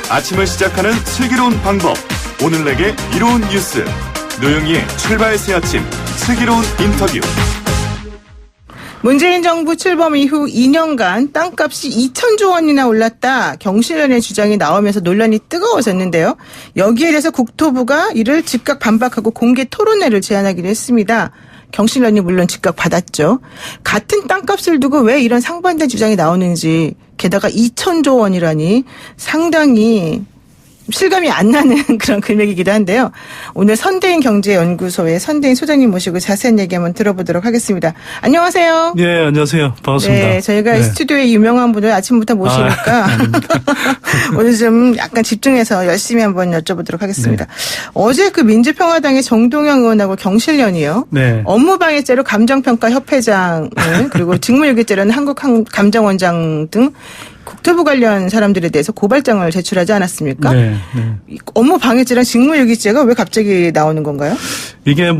아침을 시작하는 슬기로운 방법. 오늘 내게 이로운 뉴스. 노영희의 출발 새 아침 슬기로운 인터뷰. 문재인 정부 출범 이후 2년간 땅값이 2,000조 원이나 올랐다. 경실련의 주장이 나오면서 논란이 뜨거워졌는데요. 여기에 대해서 국토부가 이를 즉각 반박하고 공개 토론회를 제안하기로 했습니다. 경실련이 물론 즉각 받았죠. 같은 땅값을 두고 왜 이런 상반된 주장이 나오는지, 게다가 2,000조 원이라니 상당히 실감이 안 나는 그런 금액이기도 한데요. 오늘 선대인 경제연구소의 선대인 소장님 모시고 자세한 얘기 한번 들어보도록 하겠습니다. 안녕하세요. 네, 안녕하세요. 반갑습니다. 네, 저희가 스튜디오에 유명한 분을 아침부터 모시니까 오늘 좀 약간 집중해서 열심히 한번 여쭤보도록 하겠습니다. 네. 어제 그 민주평화당의 정동영 의원하고 경실련이요. 네. 업무방해죄로 감정평가협회장을 그리고 직무유기죄로는 한국감정원장 등 국토부 관련 사람들에 대해서 고발장을 제출하지 않았습니까? 네, 네. 업무방해죄랑 직무유기죄가 왜 갑자기 나오는 건가요? 이게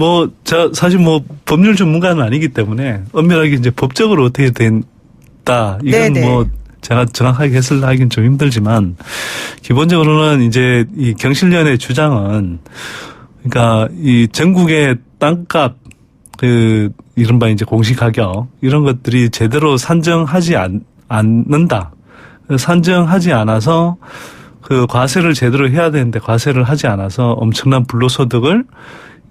사실 법률 전문가는 아니기 때문에 엄밀하게 이제 법적으로 어떻게 된다. 이건 네네. 제가 정확하게 해설을 하긴 좀 힘들지만, 기본적으로는 이제 이 경실련의 주장은, 그러니까 이 전국의 땅값, 이른바 이제 공시가격, 이런 것들이 제대로 산정하지 않는다. 산정하지 않아서 그 과세를 제대로 해야 되는데 과세를 하지 않아서 엄청난 불로소득을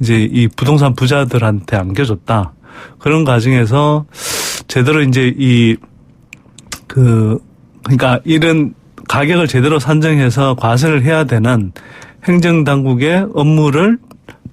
이제 이 부동산 부자들한테 안겨줬다. 그런 과정에서 제대로 이제 그러니까 이런 가격을 제대로 산정해서 과세를 해야 되는 행정당국의 업무를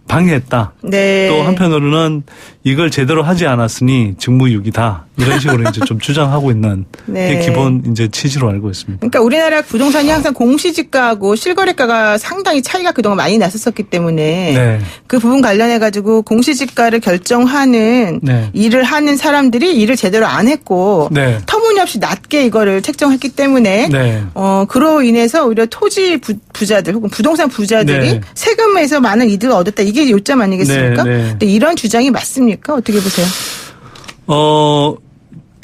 방해했다. 네. 또 한편으로는 이걸 제대로 하지 않았으니 직무유기다. 이런 식으로 이제 좀 주장하고 있는 네. 게 기본 이제 취지로 알고 있습니다. 그러니까 우리나라 부동산이 항상 공시지가하고 실거래가가 상당히 차이가 그동안 많이 났었기 때문에 네. 그 부분 관련해 가지고 공시지가를 결정하는 네. 일을 하는 사람들이 일을 제대로 안 했고 네. 터무니없이 낮게 이거를 책정했기 때문에 네. 그로 인해서 오히려 토지 부자들 혹은 부동산 부자들이 네. 세금에서 많은 이득을 얻었다. 이게 요점 아니겠습니까? 네, 네. 근데 이런 주장이 맞습니까? 어떻게 보세요?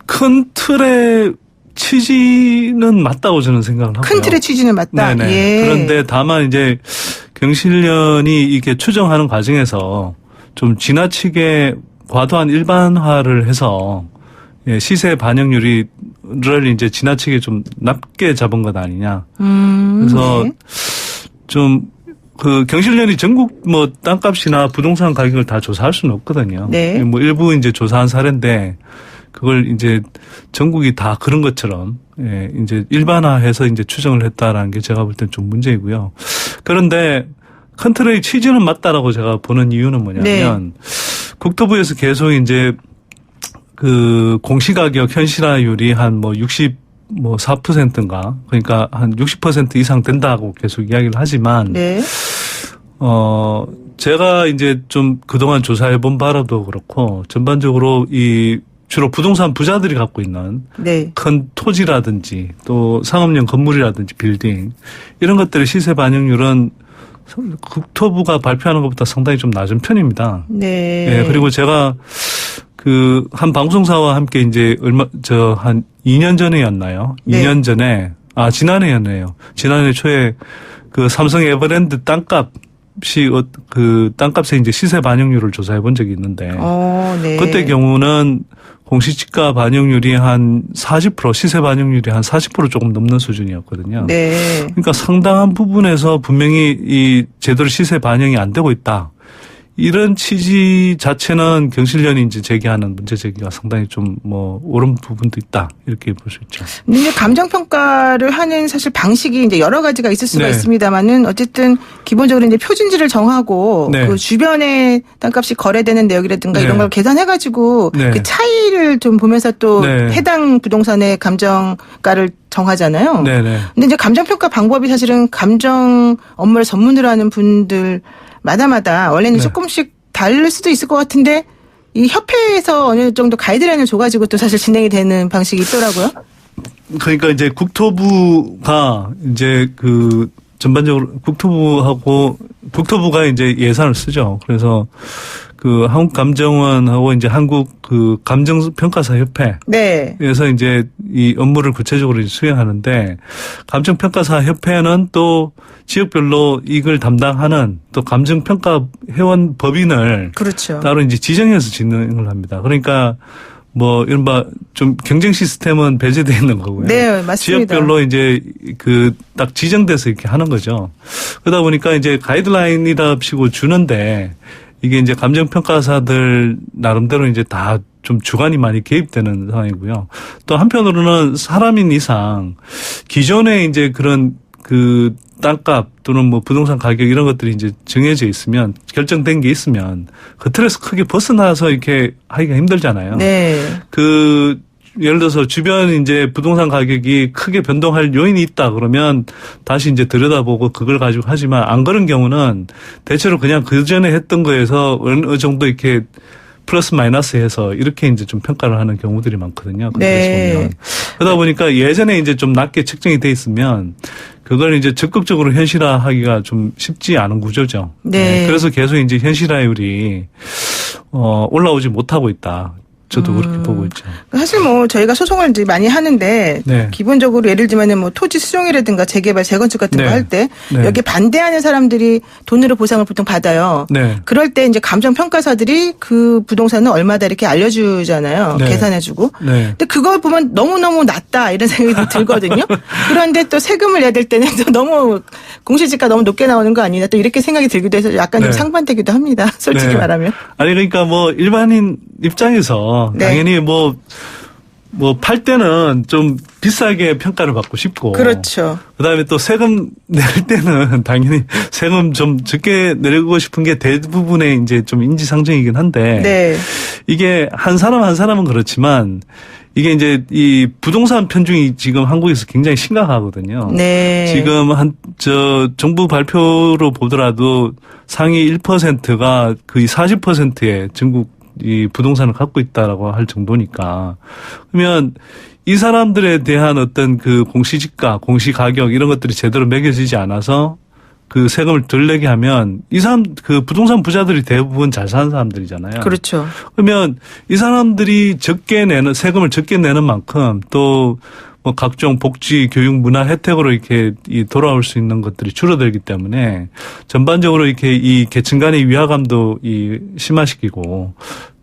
큰 틀의 취지는 맞다고 저는 생각을 하고요. 큰 틀의 취지는 맞다. 네네. 예. 그런데 다만 이제 경실련이 이게 추정하는 과정에서 좀 지나치게 과도한 일반화를 해서 시세 반영률을 이제 지나치게 좀 낮게 잡은 것 아니냐. 그래서 네. 좀 경실련이 전국 땅값이나 부동산 가격을 다 조사할 수는 없거든요. 네. 일부 이제 조사한 사례인데 그걸 이제 전국이 다 그런 것처럼 이제 일반화해서 이제 추정을 했다라는 게 제가 볼 땐 좀 문제이고요. 그런데 큰 틀의 취지는 맞다라고 제가 보는 이유는 뭐냐면 네. 국토부에서 계속 이제 그 공시가격 현실화율이 한 4%인가 그러니까 한 60% 이상 된다고 계속 이야기를 하지만 네. 제가 이제 좀 그동안 조사해 본 바로도 그렇고 전반적으로 주로 부동산 부자들이 갖고 있는 네. 큰 토지라든지 또 상업용 건물이라든지 빌딩 이런 것들의 시세 반영률은 국토부가 발표하는 것보다 상당히 좀 낮은 편입니다. 네. 네. 그리고 제가 한 방송사와 함께 이제 한 2년 전에였나요? 네. 2년 전에, 지난해였네요. 지난해 초에 삼성 에버랜드 땅값의 이제 시세 반영률을 조사해 본 적이 있는데. 네. 그때 경우는 공시지가 반영률이 한 40%, 시세 반영률이 한 40% 조금 넘는 수준이었거든요. 네. 그러니까 상당한 부분에서 분명히 제대로 시세 반영이 안 되고 있다. 이런 취지 자체는 경실련이 이제 제기하는 문제 제기가 상당히 좀 옳은 부분도 있다. 이렇게 볼 수 있죠. 근데 이제 감정평가를 하는 사실 방식이 이제 여러 가지가 있을 수가 네. 있습니다만은 어쨌든 기본적으로 이제 표준지를 정하고 네. 그 주변에 땅값이 거래되는 내역이라든가 네. 이런 걸 계산해가지고 네. 그 차이를 좀 보면서 또 네. 해당 부동산의 감정가를 정하잖아요. 네네. 근데 이제 감정평가 방법이 사실은 감정 업무를 전문으로 하는 분들 마다마다 원래는 네. 조금씩 다를 수도 있을 것 같은데 이 협회에서 어느 정도 가이드라인을 줘가지고 또 사실 진행이 되는 방식이 있더라고요. 그러니까 이제 국토부가 이제 국토부가 이제 예산을 쓰죠. 그래서 그 한국감정원하고 이제 한국 그 감정평가사협회. 네. 그래서 이제 이 업무를 구체적으로 수행하는데 감정평가사협회는 또 지역별로 이걸 담당하는 또 감정평가 회원 법인을 그렇죠. 따로 이제 지정해서 진행을 합니다. 그러니까 뭐 이른바 좀 경쟁 시스템은 배제되어 있는 거고요. 네, 맞습니다. 지역별로 이제 그 딱 지정돼서 이렇게 하는 거죠. 그러다 보니까 이제 가이드라인이랍시고 주는데 이게 이제 감정평가사들 나름대로 이제 다 좀 주관이 많이 개입되는 상황이고요. 또 한편으로는 사람인 이상 기존에 이제 그런 그 땅값 또는 뭐 부동산 가격 이런 것들이 이제 정해져 있으면 결정된 게 있으면 그 틀에서 크게 벗어나서 이렇게 하기가 힘들잖아요. 네. 그 예를 들어서 주변 이제 부동산 가격이 크게 변동할 요인이 있다 그러면 다시 이제 들여다보고 그걸 가지고 하지만 안 그런 경우는 대체로 그냥 그 전에 했던 거에서 어느 정도 이렇게 플러스 마이너스 해서 이렇게 이제 좀 평가를 하는 경우들이 많거든요. 네. 보면. 그러다 보니까 예전에 이제 좀 낮게 책정이 돼 있으면 그걸 이제 적극적으로 현실화하기가 좀 쉽지 않은 구조죠. 네. 그래서 계속 이제 현실화율이 올라오지 못하고 있다. 저도 그렇게 보고 있죠. 사실 뭐 저희가 소송을 이제 많이 하는데 네. 기본적으로 예를 들면은 뭐 토지 수용이라든가 재개발, 재건축 같은 네. 거 할 때 네. 여기 반대하는 사람들이 돈으로 보상을 보통 받아요. 네. 그럴 때 이제 감정평가사들이 그 부동산은 얼마다 이렇게 알려주잖아요. 네. 계산해주고. 네. 근데 그걸 보면 너무너무 낮다 이런 생각이 들거든요. 그런데 또 세금을 내야 될 때는 또 너무 공시지가 너무 높게 나오는 거 아니냐 또 이렇게 생각이 들기도 해서 약간 좀 네. 상반되기도 합니다. 솔직히 네. 말하면. 아니 그러니까 뭐 일반인 입장에서 네. 당연히 뭐 팔 때는 좀 비싸게 평가를 받고 싶고. 그렇죠. 그다음에 또 세금 낼 때는 당연히 세금 좀 적게 내고 싶은 게 대부분의 이제 좀 인지상정이긴 한데. 네. 이게 한 사람 한 사람은 그렇지만 이게 이제 이 부동산 편중이 지금 한국에서 굉장히 심각하거든요. 네. 지금 정부 발표로 보더라도 상위 1%가 거의 40%의 전국 이 부동산을 갖고 있다라고 할 정도니까. 그러면 이 사람들에 대한 어떤 그 공시지가, 공시가격 이런 것들이 제대로 매겨지지 않아서 그 세금을 덜 내게 하면 이 사람 그 부동산 부자들이 대부분 잘 사는 사람들이잖아요. 그렇죠. 그러면 이 사람들이 적게 내는 세금을 적게 내는 만큼 또 뭐 각종 복지, 교육, 문화 혜택으로 이렇게 돌아올 수 있는 것들이 줄어들기 때문에 전반적으로 이렇게 이 계층 간의 위화감도 심화시키고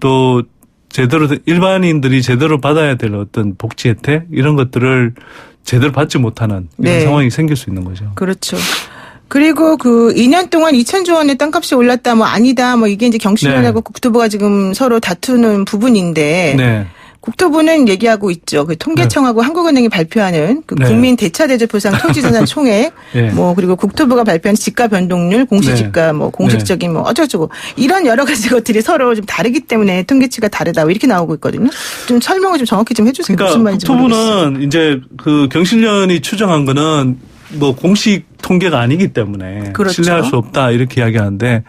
또 제대로 일반인들이 제대로 받아야 될 어떤 복지 혜택 이런 것들을 제대로 받지 못하는 이런 네. 상황이 생길 수 있는 거죠. 그렇죠. 그리고 그 2년 동안 2,000조 원의 땅값이 올랐다, 뭐 아니다, 뭐 이게 이제 경실련하고 네. 국토부가 지금 서로 다투는 부분인데. 네. 국토부는 얘기하고 있죠. 그 통계청하고 한국은행이 발표하는 그 네. 국민 대차대조 보상 토지자산 총액, 네. 뭐 그리고 국토부가 발표하는 지가 변동률, 공시지가, 뭐 공식적인 뭐 어쩌고저쩌고 이런 여러 가지 것들이 서로 좀 다르기 때문에 통계치가 다르다, 이렇게 나오고 있거든요. 좀 설명을 좀 정확히 좀 해주세요. 그러니까 무슨 말인지 모르겠어요. 국토부는 이제 그 경실련이 추정한 거는 뭐 공식 통계가 아니기 때문에 그렇죠. 신뢰할 수 없다 이렇게 이야기하는데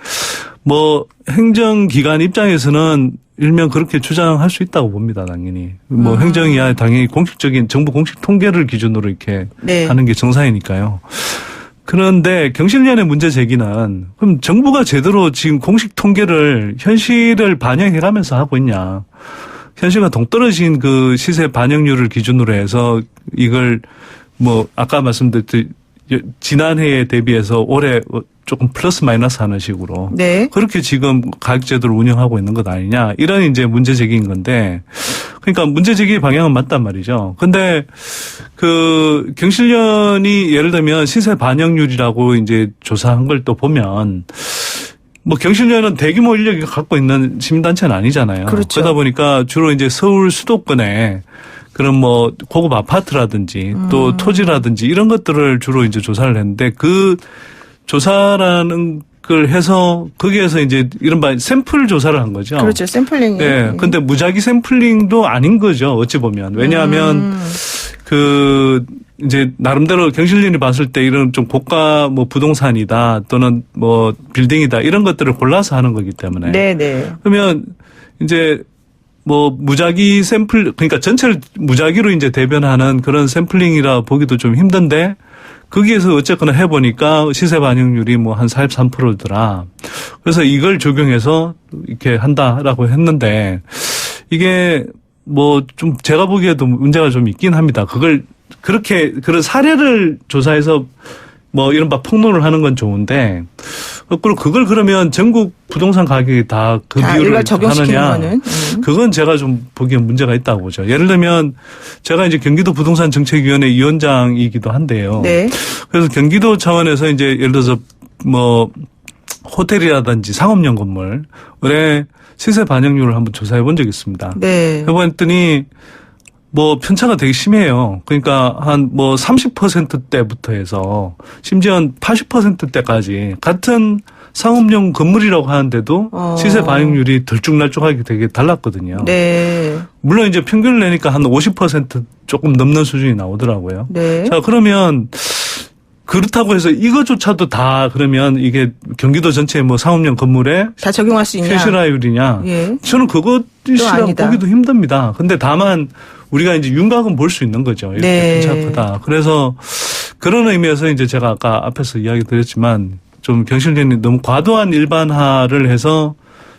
뭐 행정기관 입장에서는 일명 그렇게 주장할 수 있다고 봅니다, 당연히. 뭐 행정이야 당연히 공식적인 정부 공식 통계를 기준으로 이렇게 네. 하는 게 정상이니까요. 그런데 경실련의 문제 제기는 그럼 정부가 제대로 지금 공식 통계를 현실을 반영해가면서 하고 있냐. 현실과 동떨어진 그 시세 반영률을 기준으로 해서 이걸 뭐 아까 말씀드렸듯이 지난해에 대비해서 올해 조금 플러스 마이너스 하는 식으로. 네. 그렇게 지금 가격제도를 운영하고 있는 것 아니냐. 이런 이제 문제 제기인 건데. 그러니까 문제 제기 방향은 맞단 말이죠. 근데 그 경실련이 예를 들면 시세 반영률이라고 이제 조사한 걸 또 보면 뭐 경실련은 대규모 인력이 갖고 있는 시민단체는 아니잖아요. 그렇죠. 그러다 보니까 주로 이제 서울 수도권에 그런 뭐 고급 아파트라든지 또 토지라든지 이런 것들을 주로 이제 조사를 했는데 그 조사라는 걸 해서 거기에서 이제 이른바 샘플 조사를 한 거죠. 그렇죠. 샘플링이. 네. 근데 무작위 샘플링도 아닌 거죠. 어찌 보면. 왜냐하면 그 이제 나름대로 경실련이 봤을 때 이런 좀 고가 뭐 부동산이다 또는 뭐 빌딩이다 이런 것들을 골라서 하는 거기 때문에. 네네. 그러면 이제 뭐 무작위 샘플 그러니까 전체를 무작위로 이제 대변하는 그런 샘플링이라 보기도 좀 힘든데 거기에서 어쨌거나 해보니까 시세 반영률이 뭐 한 43%더라. 그래서 이걸 적용해서 이렇게 한다라고 했는데 이게 뭐 좀 제가 보기에도 문제가 좀 있긴 합니다. 그걸 그렇게 그런 사례를 조사해서 뭐 이른바 폭로를 하는 건 좋은데 그리고 그걸 그러면 전국 부동산 가격이 다 그 비율을 하느냐. 그건 제가 좀 보기엔 문제가 있다고 보죠. 예를 들면 제가 이제 경기도 부동산 정책위원회 위원장이기도 한데요. 네. 그래서 경기도 차원에서 이제 예를 들어서 뭐 호텔이라든지 상업용 건물의 시세 반영률을 한번 조사해 본 적이 있습니다. 네. 해봤더니 뭐 편차가 되게 심해요. 그러니까 한 뭐 30%대부터 해서 심지어 80%대까지 같은 상업용 건물이라고 하는데도 시세 반영률이 들쭉날쭉하게 되게 달랐거든요. 네. 물론 이제 평균을 내니까 한 50% 조금 넘는 수준이 나오더라고요. 네. 자, 그러면 그렇다고 해서 이거조차도 다 그러면 이게 경기도 전체 뭐 상업용 건물에 다 적용할 수 있냐? 현실화율이냐? 예. 저는 그것이라고 보기도 힘듭니다. 근데 다만 우리가 이제 윤곽은 볼 수 있는 거죠. 이렇게 네. 편차가 크다. 그래서 그런 의미에서 이제 제가 아까 앞에서 이야기 드렸지만 좀 경실련이 너무 과도한 일반화를 해서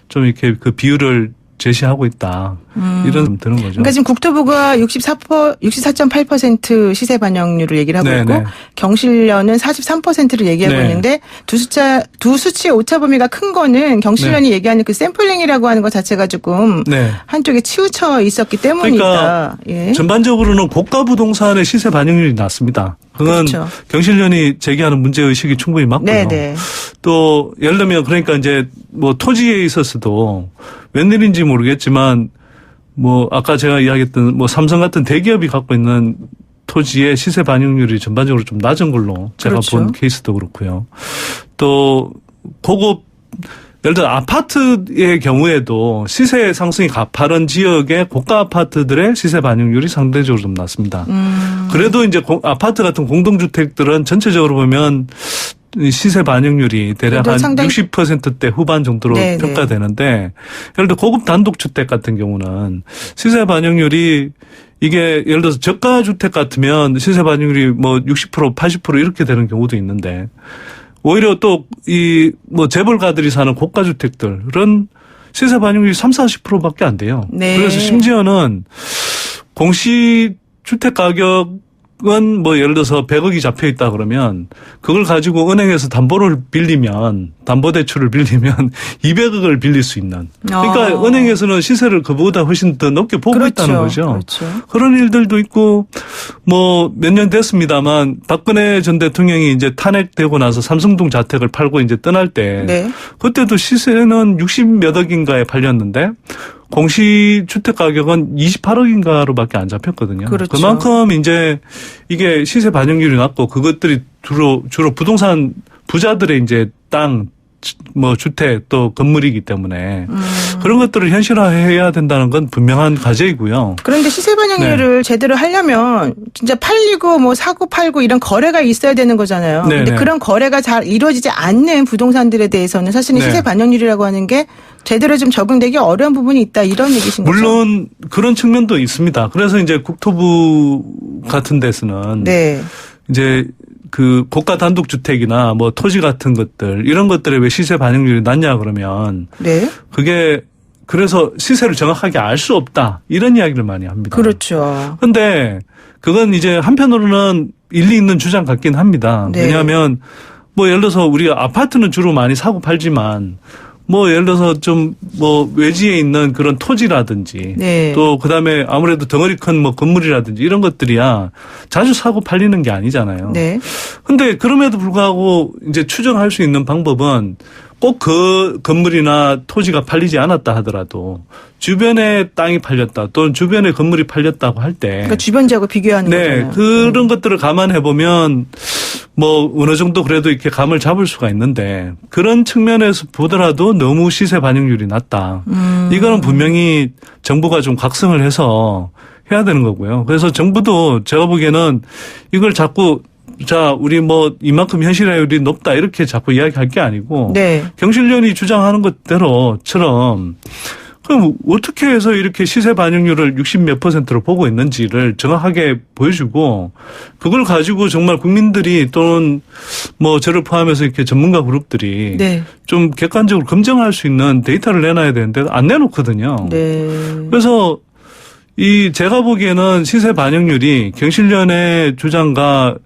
좀 이렇게 그 비율을 제시하고 있다. 이런 드는 거죠. 그러니까 지금 국토부가 64.8% 시세 반영률을 얘기를 하고 네네. 있고 경실련은 43%를 얘기하고 네. 있는데 두 수치의 오차 범위가 큰 거는 경실련이 얘기하는 그 샘플링이라고 하는 것 자체가 조금 한쪽에 치우쳐 있었기 때문이다. 그러니까 예. 전반적으로는 고가 부동산의 시세 반영률이 낮습니다. 그건 그렇죠. 경실련이 제기하는 문제의식이 충분히 맞고요. 네네. 또 예를 들면 그러니까 이제 뭐 토지에 있어서도 웬일인지 모르겠지만 뭐 아까 제가 이야기했던 뭐 삼성 같은 대기업이 갖고 있는 토지의 시세 반영률이 전반적으로 좀 낮은 걸로 제가 그렇죠. 본 케이스도 그렇고요. 또 고급 예를 들어 아파트의 경우에도 시세 상승이 가파른 지역의 고가 아파트들의 시세 반영률이 상대적으로 좀 낮습니다. 그래도 이제 아파트 같은 공동주택들은 전체적으로 보면 시세 반영률이 대략 한 60%대 후반 정도로 네네. 평가되는데 예를 들어 고급 단독주택 같은 경우는 시세 반영률이 이게 예를 들어서 저가 주택 같으면 시세 반영률이 뭐 60% 80% 이렇게 되는 경우도 있는데 오히려 또 이 뭐 재벌가들이 사는 고가 주택들은 시세 반영률이 30-40%밖에 안 돼요. 네. 그래서 심지어는 공시 주택 가격은 뭐 예를 들어서 100억이 잡혀 있다 그러면 그걸 가지고 은행에서 담보를 빌리면 담보대출을 빌리면 200억을 빌릴 수 있는. 그러니까 은행에서는 시세를 그보다 훨씬 더 높게 보고 그렇죠. 있다는 거죠. 그렇죠. 그런 일들도 있고 뭐 몇 년 됐습니다만 박근혜 전 대통령이 이제 탄핵되고 나서 삼성동 자택을 팔고 이제 떠날 때 네. 그때도 시세는 60몇 억인가에 팔렸는데 공시 주택 가격은 28억인가로밖에 안 잡혔거든요. 그렇죠. 그만큼 이제 이게 시세 반영률이 낮고 그것들이 주로 부동산 부자들의 이제 땅, 뭐 주택 또 건물이기 때문에 그런 것들을 현실화해야 된다는 건 분명한 과제이고요. 그런데 시세 반영률을 제대로 하려면 진짜 팔리고 뭐 사고 팔고 이런 거래가 있어야 되는 거잖아요. 그런데 그런 거래가 잘 이루어지지 않는 부동산들에 대해서는 사실은 시세 반영률이라고 하는 게 제대로 좀 적용되기 어려운 부분이 있다 이런 얘기신 거죠? 물론 그런 측면도 있습니다. 그래서 이제 국토부 같은 데서는 이제 그 고가 단독주택이나 뭐 토지 같은 것들 이런 것들에 왜 시세 반영률이 낮냐 그러면 그게 그래서 시세를 정확하게 알 수 없다 이런 이야기를 많이 합니다. 그렇죠. 그런데 그건 이제 한편으로는 일리 있는 주장 같긴 합니다. 왜냐하면 뭐 예를 들어서 우리가 아파트는 주로 많이 사고 팔지만 뭐 예를 들어서 좀 뭐 외지에 있는 그런 토지라든지 또 그다음에 아무래도 덩어리 큰 뭐 건물이라든지 이런 것들이야 자주 사고 팔리는 게 아니잖아요. 근데 그럼에도 불구하고 이제 추정할 수 있는 방법은 꼭 그 건물이나 토지가 팔리지 않았다 하더라도 주변에 땅이 팔렸다 또는 주변에 건물이 팔렸다고 할 때 그러니까 주변 지역을 비교하는 거잖아요. 그런 것들을 감안해 보면 뭐 어느 정도 그래도 이렇게 감을 잡을 수가 있는데 그런 측면에서 보더라도 너무 시세 반영률이 낮다. 이거는 분명히 정부가 좀 각성을 해서 해야 되는 거고요. 그래서 정부도 제가 보기에는 이걸 자꾸 자, 우리 뭐 이만큼 현실화율이 높다 이렇게 자꾸 이야기할 게 아니고 경실련이 주장하는 것대로처럼 그럼 어떻게 해서 이렇게 시세 반영률을 60몇 %로 보고 있는지를 정확하게 보여주고 그걸 가지고 정말 국민들이 또는 뭐 저를 포함해서 이렇게 전문가 그룹들이 네. 좀 객관적으로 검증할 수 있는 데이터를 내놔야 되는데 안 내놓거든요. 네. 그래서 제가 보기에는 시세 반영률이 경실련의 주장과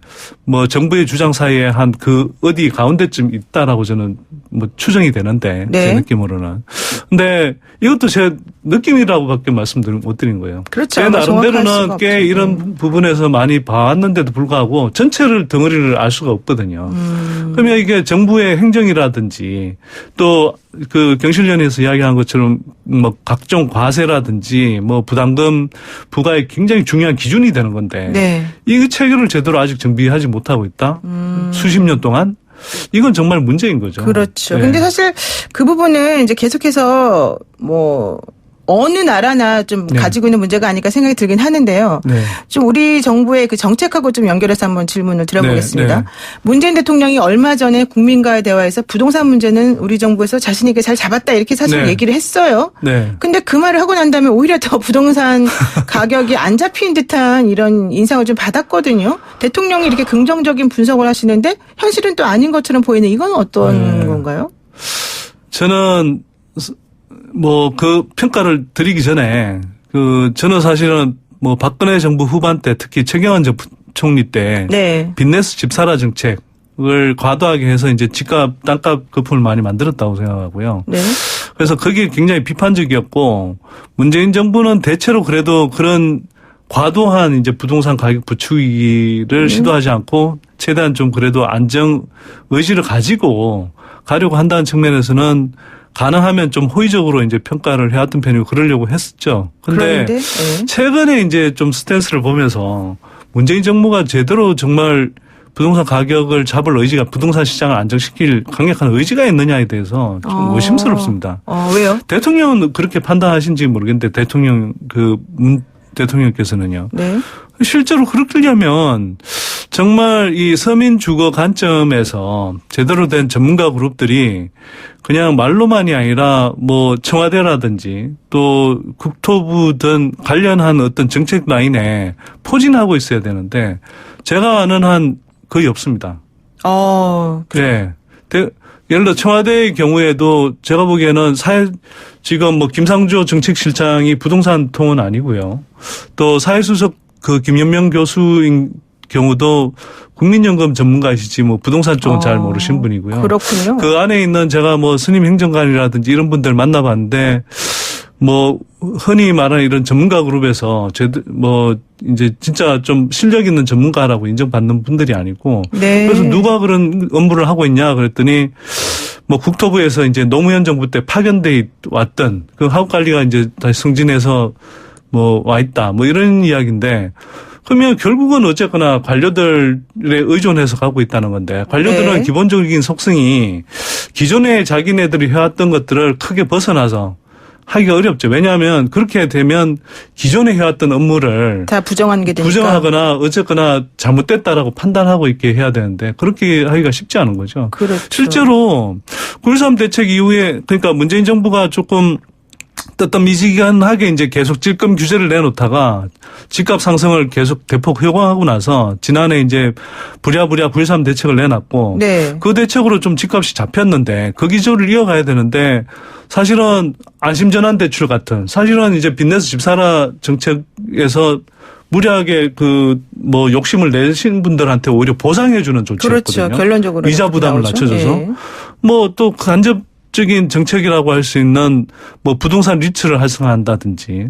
뭐 정부의 주장 사이에 한 어디 가운데쯤 있다라고 저는 뭐 추정이 되는데 네. 제 느낌으로는. 근데 이것도 제 느낌이라고밖에 말씀드리면 못 드린 거예요. 그렇죠. 제 나름대로는 꽤 이런 부분에서 많이 봐왔는데도 불구하고 전체를 덩어리를 알 수가 없거든요. 그러면 이게 정부의 행정이라든지 또 그 경실련에서 이야기한 것처럼 뭐 각종 과세라든지 뭐 부담금 부과에 굉장히 중요한 기준이 되는 건데 네. 이 체계를 제대로 아직 정비하지 못하고 있다. 수십 년 동안. 이건 정말 문제인 거죠. 그렇죠. 네. 근데 사실 그 부분은 이제 계속해서 뭐 어느 나라나 좀 네. 가지고 있는 문제가 아닐까 생각이 들긴 하는데요. 네. 좀 우리 정부의 그 정책하고 좀 연결해서 한번 질문을 드려보겠습니다. 네, 네. 문재인 대통령이 얼마 전에 국민과의 대화에서 부동산 문제는 우리 정부에서 자신 있게 잘 잡았다 이렇게 사실 네. 얘기를 했어요. 네. 근데 그 말을 하고 난 다음에 오히려 더 부동산 가격이 안 잡힌 듯한 이런 인상을 좀 받았거든요. 대통령이 이렇게 긍정적인 분석을 하시는데 현실은 또 아닌 것처럼 보이는 이건 어떤 네. 건가요? 저는 뭐 그 평가를 드리기 전에 저는 사실은 뭐 박근혜 정부 후반 때 특히 최경환 전 총리 때 네. 빚내서 집 사라 정책을 과도하게 해서 이제 집값 땅값 거품을 많이 만들었다고 생각하고요. 네. 그래서 그게 굉장히 비판적이었고 문재인 정부는 대체로 그래도 그런 과도한 이제 부동산 가격 부추기를 시도하지 않고 최대한 좀 그래도 안정 의지를 가지고 가려고 한다는 측면에서는 가능하면 좀 호의적으로 이제 평가를 해왔던 편이고 그러려고 했었죠. 근데 네. 최근에 이제 좀 스탠스를 보면서 문재인 정부가 제대로 정말 부동산 가격을 잡을 의지가 부동산 시장을 안정시킬 강력한 의지가 있느냐에 대해서 좀 의심스럽습니다. 왜요? 대통령은 그렇게 판단하신지 모르겠는데 문 대통령께서는요. 네. 실제로 그러려면 정말 이 서민 주거 관점에서 제대로 된 전문가 그룹들이 그냥 말로만이 아니라 뭐 청와대라든지 또 국토부 등 관련한 어떤 정책 라인에 포진하고 있어야 되는데 제가 아는 한 거의 없습니다. 네. 예를 들어 청와대의 경우에도 제가 보기에는 지금 뭐 김상조 정책실장이 부동산 통은 아니고요. 또 사회수석 김연명 교수인 경우도 국민연금 전문가이시지 뭐 부동산 쪽은 잘 모르신 분이고요. 그렇군요. 그 안에 있는 제가 뭐 스님 행정관이라든지 이런 분들 만나봤는데 뭐 흔히 말하는 이런 전문가 그룹에서 뭐 이제 진짜 좀 실력 있는 전문가라고 인정받는 분들이 아니고 네. 그래서 누가 그런 업무를 하고 있냐 그랬더니 뭐 국토부에서 이제 노무현 정부 때 파견돼 왔던 그 하국관리가 이제 다시 승진해서 뭐 와 있다 뭐 이런 이야기인데 그러면 결국은 어쨌거나 관료들에 의존해서 가고 있다는 건데 관료들은 네. 기본적인 속성이 기존에 자기네들이 해왔던 것들을 크게 벗어나서 하기가 어렵죠. 왜냐하면 그렇게 되면 기존에 해왔던 업무를 다 부정하는 게 되니까. 부정하거나 어쨌거나 잘못됐다라고 판단하고 있게 해야 되는데 그렇게 하기가 쉽지 않은 거죠. 그렇죠. 실제로 9.13 대책 이후에 그러니까 문재인 정부가 조금 미지근하게 이제 계속 질금 규제를 내놓다가 집값 상승을 계속 대폭 효과하고 나서 지난해 이제 부랴부랴 9.13 대책을 내놨고 네. 그 대책으로 좀 집값이 잡혔는데 그 기조를 이어가야 되는데 사실은 안심전환 대출 같은 사실은 이제 빚내서 집 사라 정책에서 무리하게 뭐 욕심을 내신 분들한테 오히려 보상해주는 조치였거든요. 그렇죠. 결론적으로 이자 부담을 나오죠. 낮춰줘서 네. 뭐 또 간접적인 정책이라고 할 수 있는 뭐 부동산 리츠를 활성화한다든지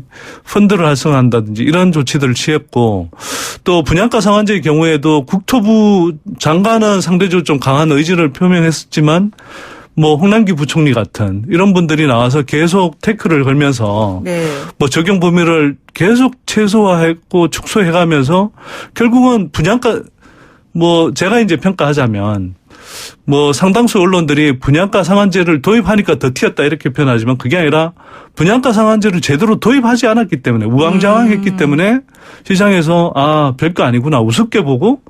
펀드를 활성화한다든지 이런 조치들을 취했고 또 분양가 상한제의 경우에도 국토부 장관은 상대적으로 좀 강한 의지를 표명했었지만 뭐 홍남기 부총리 같은 이런 분들이 나와서 계속 태클을 걸면서 네. 뭐 적용 범위를 계속 최소화했고 축소해가면서 결국은 분양가 뭐 제가 이제 평가하자면 뭐 상당수 언론들이 분양가 상한제를 도입하니까 더 튀었다 이렇게 표현하지만 그게 아니라 분양가 상한제를 제대로 도입하지 않았기 때문에 우왕좌왕했기 때문에 시장에서 별거 아니구나 우습게 보고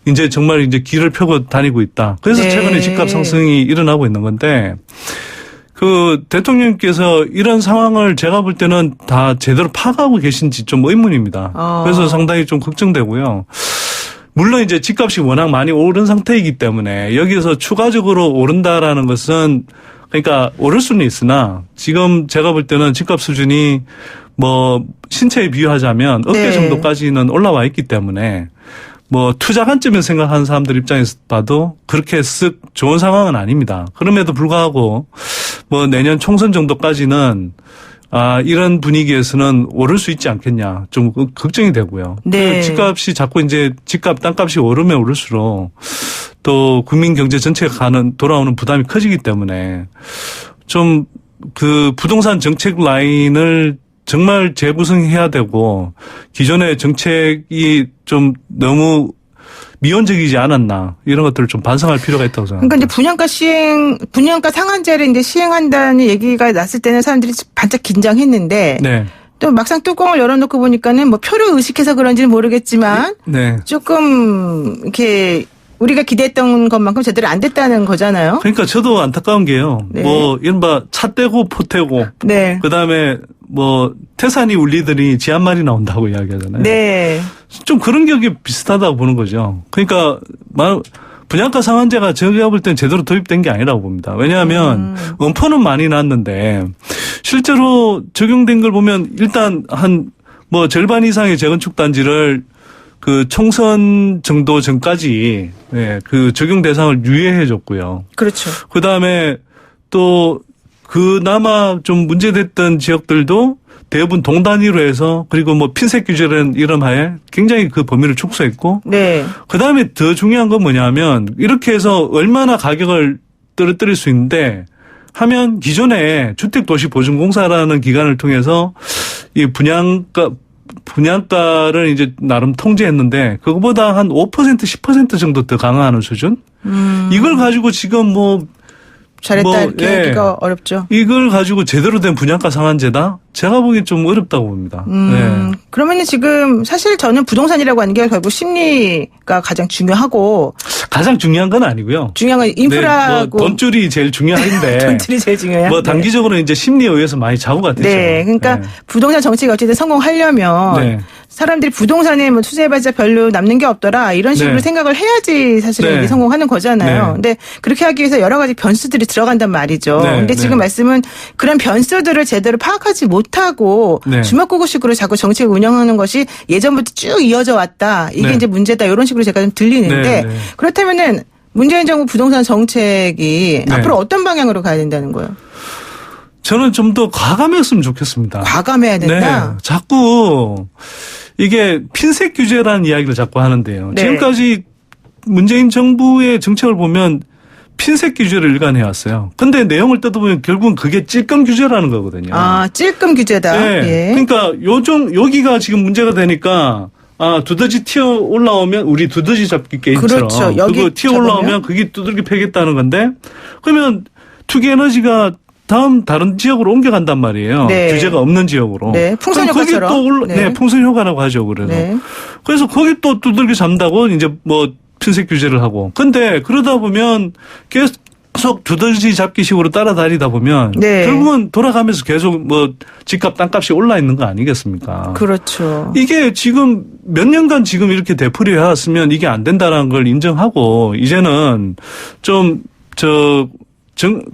이제 정말 이제 길을 펴고 다니고 있다. 그래서 네. 최근에 집값 상승이 일어나고 있는 건데 그 대통령께서 이런 상황을 제가 볼 때는 다 제대로 파악하고 계신지 좀 의문입니다. 그래서 상당히 좀 걱정되고요. 물론 이제 집값이 워낙 많이 오른 상태이기 때문에 여기서 추가적으로 오른다라는 것은 그러니까 오를 수는 있으나 지금 제가 볼 때는 집값 수준이 뭐 신체에 비유하자면 어깨 네. 정도까지는 올라와 있기 때문에 뭐 투자 관점에서 생각하는 사람들 입장에서 봐도 그렇게 쓱 좋은 상황은 아닙니다. 그럼에도 불구하고 뭐 내년 총선 정도까지는 이런 분위기에서는 오를 수 있지 않겠냐 좀 걱정이 되고요. 네. 집값이 자꾸 이제 땅값이 오르면 오를수록 또 국민 경제 전체가 돌아오는 부담이 커지기 때문에 좀 그 부동산 정책 라인을 정말 재구성해야 되고 기존의 정책이 좀 너무 미온적이지 않았나 이런 것들을 좀 반성할 필요가 있다고 생각합니다. 그러니까 이제 분양가 상한제를 이제 시행한다는 얘기가 났을 때는 사람들이 반짝 긴장했는데 네. 또 막상 뚜껑을 열어놓고 보니까는 뭐 표를 의식해서 그런지는 모르겠지만 네. 조금 이렇게 우리가 기대했던 것만큼 제대로 안 됐다는 거잖아요. 그러니까 저도 안타까운 게요. 네. 뭐 이른바 차 떼고 포 떼고 네. 그다음에 뭐 태산이 울리더니 쥐 한 마리 나온다고 이야기하잖아요. 네. 좀 그런 격이 비슷하다고 보는 거죠. 그러니까 분양가 상한제가 제가 볼 때는 제대로 도입된 게 아니라고 봅니다. 왜냐하면 엄포는 많이 났는데 실제로 적용된 걸 보면 일단 한 뭐 절반 이상의 재건축 단지를 그 총선 정도 전까지 그 적용 대상을 유예해 줬고요. 그렇죠. 그다음에 또 그나마 좀 문제됐던 지역들도 대부분 동단위로 해서 그리고 뭐 핀셋 규제라는 이름하에 굉장히 그 범위를 축소했고 네. 그다음에 더 중요한 건 뭐냐면 이렇게 해서 얼마나 가격을 떨어뜨릴 수 있는데 하면 기존에 주택도시보증공사라는 기관을 통해서 이 분양가를 이제 나름 통제했는데 그거보다 한 5% 10% 정도 더 강화하는 수준? 이걸 가지고 지금 잘했다 이렇게 하기가 어렵죠. 이걸 가지고 제대로 된 분양가 상한제다? 제가 보기엔 좀 어렵다고 봅니다. 네. 그러면 지금 사실 저는 부동산이라고 하는 게 결국 심리가 가장 중요하고 가장 중요한 건 아니고요. 중요한 건 인프라고. 네, 뭐 돈줄이 제일 중요한데. 돈줄이 제일 중요해요. 뭐 단기적으로 이제 심리에 의해서 많이 자고가 되죠. 네. 그러니까 네. 부동산 정책이 어쨌든 성공하려면 네. 사람들이 부동산에 뭐 투자해봤자 별로 남는 게 없더라 이런 식으로 네. 생각을 해야지 사실은 네. 이게 성공하는 거잖아요. 네. 근데 그렇게 하기 위해서 여러 가지 변수들이 들어간단 말이죠. 네. 근데 지금 네. 말씀은 그런 변수들을 제대로 파악하지 못하고 네. 주먹구구식으로 자꾸 정책을 운영하는 것이 예전부터 쭉 이어져 왔다. 이게 네. 이제 문제다. 이런 식으로 제가 좀 들리는데 네. 네. 그렇다면은 문재인 정부 부동산 정책이 네. 앞으로 어떤 방향으로 가야 된다는 거예요? 저는 좀 더 과감했으면 좋겠습니다. 과감해야 된다. 네. 자꾸 이게 핀셋 규제라는 이야기를 자꾸 하는데요. 네. 지금까지 문재인 정부의 정책을 보면 핀셋 규제를 일관해 왔어요. 근데 내용을 뜯어보면 결국은 그게 찔끔 규제라는 거거든요. 찔끔 규제다. 네. 예. 그러니까 여기가 지금 문제가 되니까 두더지 튀어 올라오면 우리 두더지 잡기 게임처럼 그렇죠. 여기 그거 튀어 잡으면? 올라오면 그게 두들겨 패겠다는 건데 그러면 투기에너지가 다른 지역으로 옮겨간단 말이에요. 네. 규제가 없는 지역으로. 네. 풍선 그럼 거기 효과처럼. 또 네. 풍선 효과라고 하죠. 그래서. 네. 그래서 거기 또 두들겨 잡는다고 이제 뭐 핀셋 규제를 하고. 근데 그러다 보면 계속 두더지 잡기식으로 따라다니다 보면 네. 결국은 돌아가면서 계속 뭐 집값 땅값이 올라 있는 거 아니겠습니까? 그렇죠. 이게 지금 몇 년간 지금 이렇게 되풀이 해왔으면 이게 안 된다라는 걸 인정하고 이제는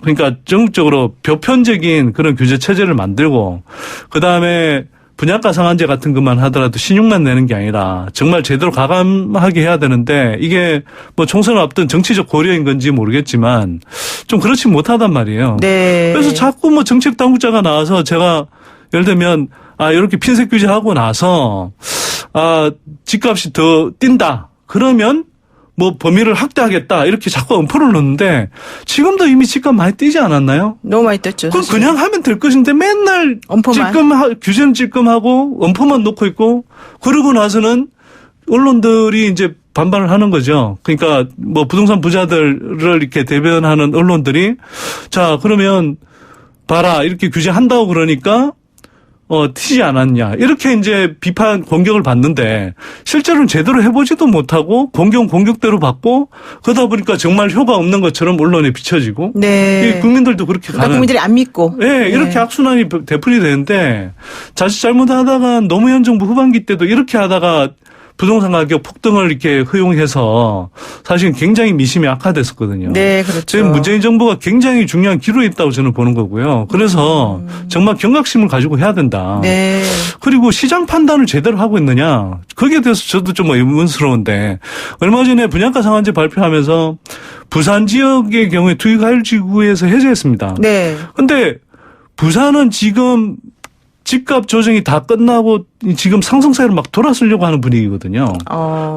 그러니까 전국적으로 보편적인 그런 규제 체제를 만들고 그다음에 분양가 상한제 같은 것만 하더라도 신용만 내는 게 아니라 정말 제대로 과감하게 해야 되는데 이게 뭐 총선을 앞둔 정치적 고려인 건지 모르겠지만 좀 그렇지 못하단 말이에요. 네. 그래서 자꾸 뭐 정책 당국자가 나와서 제가 예를 들면 이렇게 핀셋 규제하고 나서 집값이 더 뛴다. 그러면 뭐 범위를 확대하겠다 이렇게 자꾸 엄포를 넣는데 지금도 이미 집값 많이 뛰지 않았나요? 너무 많이 떴죠. 그럼 사실. 그냥 하면 될 것인데 맨날 엄포만. 규제는 찔끔하고 엄포만 놓고 있고 그러고 나서는 언론들이 이제 반발을 하는 거죠. 그러니까 뭐 부동산 부자들을 이렇게 대변하는 언론들이 자 그러면 봐라 이렇게 규제한다고 그러니까 튀지 않았냐. 이렇게 이제 비판, 공격을 받는데 실제로는 제대로 해보지도 못하고 공격대로 받고 그러다 보니까 정말 효과 없는 것처럼 언론에 비춰지고. 네. 국민들도 그렇게 그러니까 국민들이 안 믿고. 네. 이렇게 악순환이 되풀이 되는데 자칫 잘못하다가 노무현 정부 후반기 때도 이렇게 하다가 부동산 가격 폭등을 이렇게 허용해서 사실 굉장히 미심이 악화됐었거든요. 네, 그렇죠. 지금 문재인 정부가 굉장히 중요한 기로에 있다고 저는 보는 거고요. 그래서 정말 경각심을 가지고 해야 된다. 네. 그리고 시장 판단을 제대로 하고 있느냐. 거기에 대해서 저도 좀 의문스러운데 얼마 전에 분양가 상한제 발표하면서 부산 지역의 경우에 투기과열지구에서 해제했습니다. 네. 근데 부산은 지금 집값 조정이 다 끝나고 지금 상승세로 막 돌아서려고 하는 분위기거든요.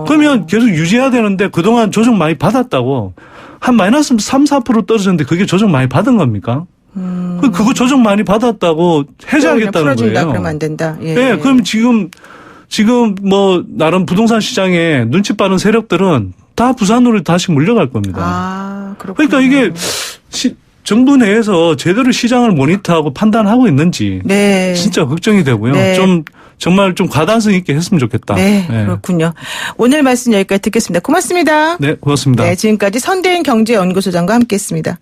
그러면 계속 유지해야 되는데 그동안 조정 많이 받았다고 한 마이너스 3, 4% 떨어졌는데 그게 조정 많이 받은 겁니까? 그거 조정 많이 받았다고 해제하겠다는 풀어준다, 거예요. 그러면 안 된다. 예. 네, 그럼 지금 뭐 나름 부동산 시장에 눈치 빠른 세력들은 다 부산으로 다시 물려갈 겁니다. 아, 그렇군요. 그러니까 이게 정부 내에서 제대로 시장을 모니터하고 판단하고 있는지 네. 진짜 걱정이 되고요. 네. 정말 좀 가단성 있게 했으면 좋겠다. 네, 그렇군요. 오늘 말씀 여기까지 듣겠습니다. 고맙습니다. 네, 고맙습니다. 네, 지금까지 선대인 경제연구소장과 함께했습니다.